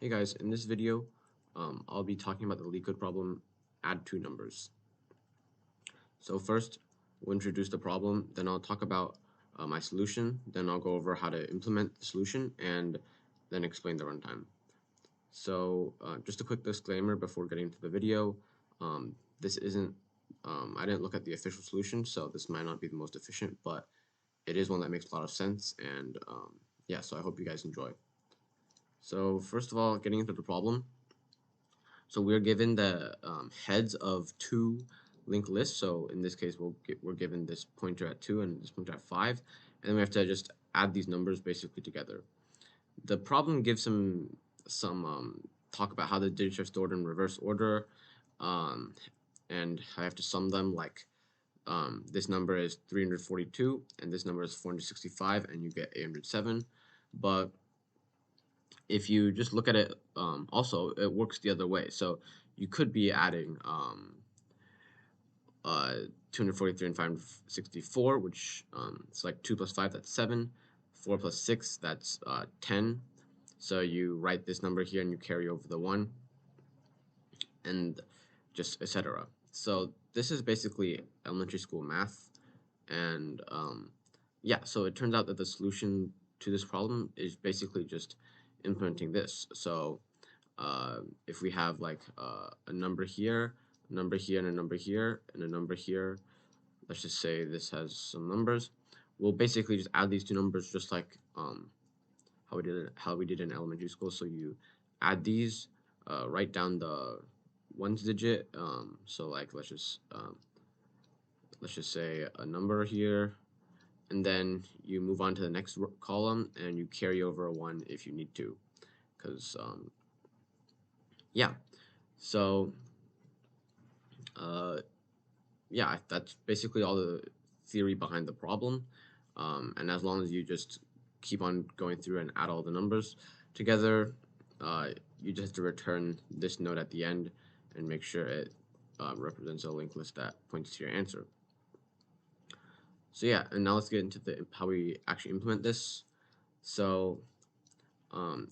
Hey guys, in this video, I'll be talking about the Leetcode problem, add two numbers. So first, we'll introduce the problem, then I'll talk about my solution, then I'll go over how to implement the solution, and then explain the runtime. So just a quick disclaimer before getting into the video, this isn't, I didn't look at the official solution, so this might not be the most efficient, but it is one that makes a lot of sense, and yeah, so I hope you guys enjoy. So first of all, getting into the problem. So we're given the heads of two linked lists. So in this case, we're given this pointer at 2 and this pointer at 5. And then we have to just add these numbers basically together. The problem gives some talk about how the digits are stored in reverse order. And I have to sum them like this number is 342 and this number is 465 and you get 807. But if you just look at it, also it works the other way. So you could be adding 243 and 564, which it's like 2 plus 5, that's 7. 4 plus 6, that's 10. So you write this number here and you carry over the 1, and just etc. So this is basically elementary school math, and yeah, so it turns out that the solution to this problem is basically just implementing this. So if we have like a number here, a number here, and a number here, and a number here, let's just say this has some numbers, we'll basically just add these two numbers just like how we did in elementary school. So you add these, write down the ones digit. So like let's just say a number here, and then you move on to the next column and you carry over a 1 if you need to, because yeah, so yeah, that's basically all the theory behind the problem. And as long as you just keep on going through and add all the numbers together, you just have to return this node at the end and make sure it represents a linked list that points to your answer. So yeah, and now let's get into how we actually implement this. So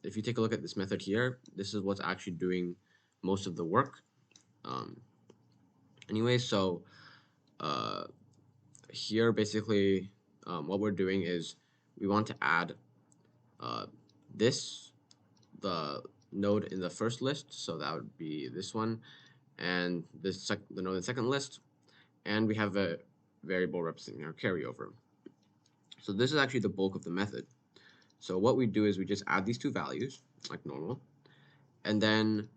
if you take a look at this method here, this is what's actually doing most of the work. Anyway, so here basically what we're doing is we want to add the node in the first list, so that would be this one, and the node in the second list, and we have a variable representing our carryover. So this is actually the bulk of the method. So what we do is we just add these two values like normal, and then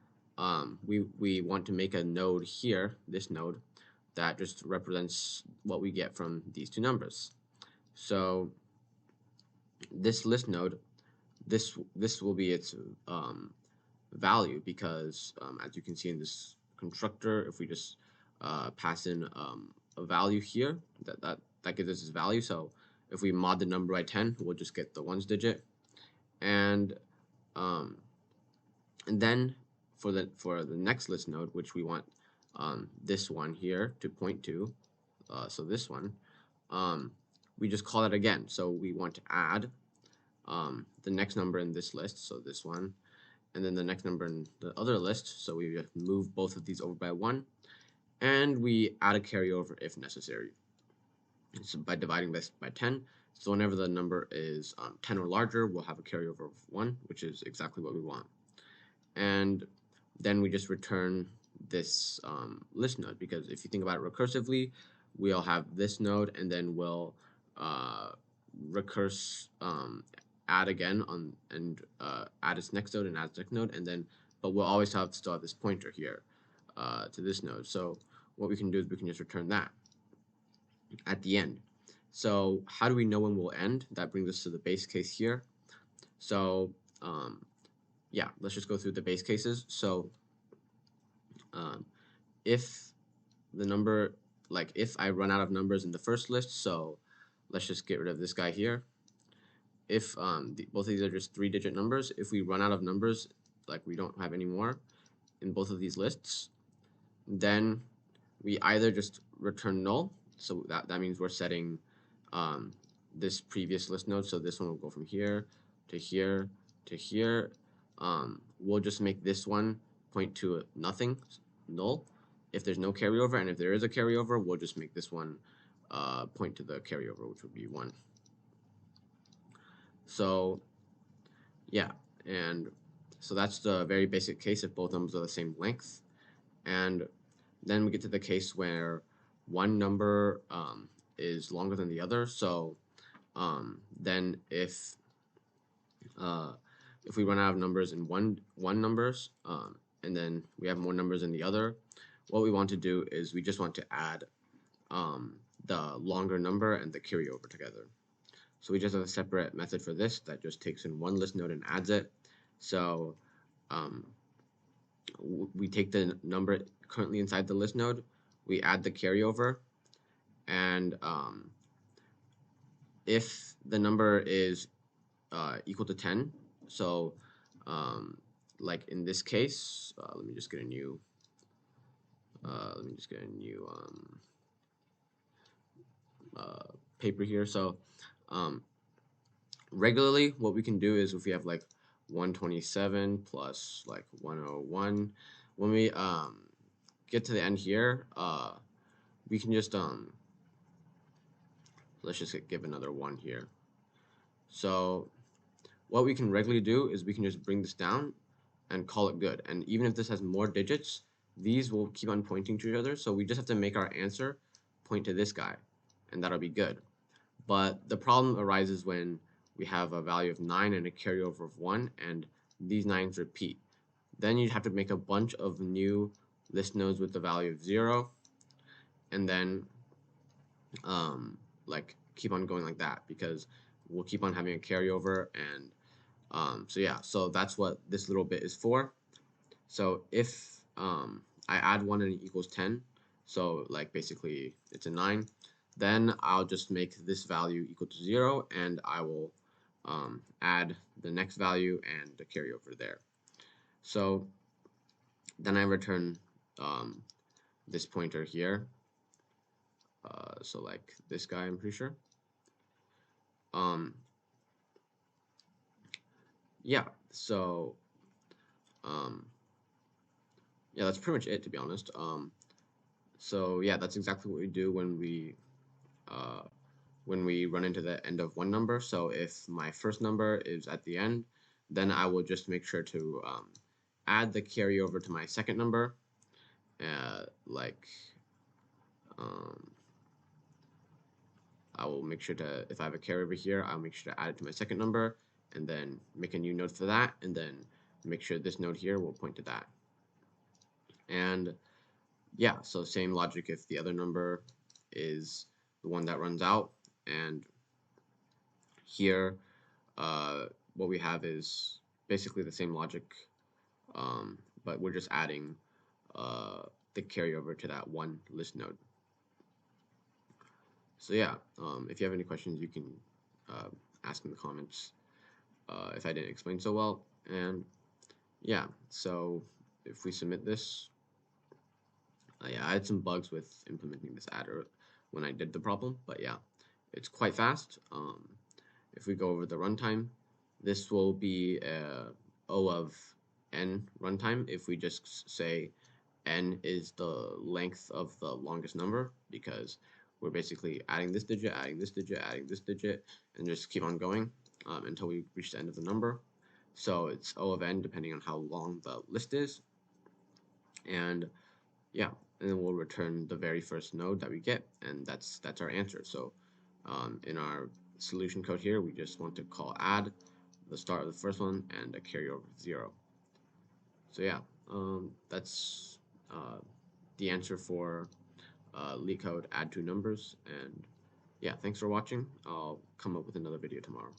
we want to make a node here, this node, that just represents what we get from these two numbers. So this list node, this will be its value, because as you can see in this constructor, if we just pass in a value here, that gives us its value. So if we mod the number by 10, we'll just get the ones digit, and then for the next list node, which we want this one here to point to, so this one, we just call it again. So we want to add the next number in this list, so this one, and then the next number in the other list, so we move both of these over by 1, and we add a carryover if necessary. So by dividing this by 10, so whenever the number is 10 or larger, we'll have a carryover of 1, which is exactly what we want. And then we just return this list node, because if you think about it recursively, we'll have this node, and then we'll recurse add again on and add its next node and add its next node, and then but we'll always still have this pointer here to this node. So what we can do is we can just return that at the end. So how do we know when we'll end? That brings us to the base case here. So yeah, let's just go through the base cases. So if the number, like if I run out of numbers in the first list, so let's just get rid of this guy here. If both of these are just 3-digit numbers, if we run out of numbers, like we don't have any more in both of these lists, then we either just return null, so that means we're setting this previous list node, so this one will go from here to here to here, we'll just make this one point to nothing, null, if there's no carryover, and if there is a carryover, we'll just make this one point to the carryover, which would be 1. So yeah, and so that's the very basic case if both numbers are the same length. And then we get to the case where one number is longer than the other. So then if we run out of numbers in one numbers, and then we have more numbers in the other, what we want to do is we just want to add the longer number and the carryover together. So we just have a separate method for this that just takes in one list node and adds it. So we take the number currently inside the list node, we add the carryover, and if the number is equal to 10, so like in this case, let me just get a new paper here. So regularly what we can do is if we have like 127 plus like 101, when we get to the end here, we can just let's just give another 1 here. So what we can regularly do is we can just bring this down and call it good. And even if this has more digits, these will keep on pointing to each other. So we just have to make our answer point to this guy, and that'll be good. But the problem arises when we have a value of 9 and a carryover of 1, and these 9s repeat. Then you'd have to make a bunch of new list nodes with the value of 0, and then like keep on going like that, because we'll keep on having a carryover. And so yeah, so that's what this little bit is for. So if I add 1 and it equals 10, so like basically it's a 9, then I'll just make this value equal to 0, and I will add the next value and the carryover there. So then I return this pointer here. So like this guy, I'm pretty sure. Yeah, so yeah, that's pretty much it, to be honest. So yeah, that's exactly what we do when we run into the end of one number. So if my first number is at the end, then I will just make sure to add the carryover to my second number. I will make sure to, if I have a carryover here, I'll make sure to add it to my second number, and then make a new node for that, and then make sure this node here will point to that. And yeah, so same logic if the other number is the one that runs out. And here what we have is basically the same logic, but we're just adding the carryover to that one list node. So yeah, if you have any questions, you can ask in the comments if I didn't explain so well. And yeah, so if we submit this, yeah, I had some bugs with implementing this adder when I did the problem, but yeah, it's quite fast. If we go over the runtime, this will be O of n runtime if we just say n is the length of the longest number, because we're basically adding this digit, adding this digit, adding this digit, and just keep on going until we reach the end of the number. So it's O of n depending on how long the list is. And yeah, and then we'll return the very first node that we get, and that's our answer. So in our solution code here, we just want to call add the start of the first one and a carryover of 0. So yeah, that's the answer for Leetcode add two numbers. And yeah, thanks for watching. I'll come up with another video tomorrow.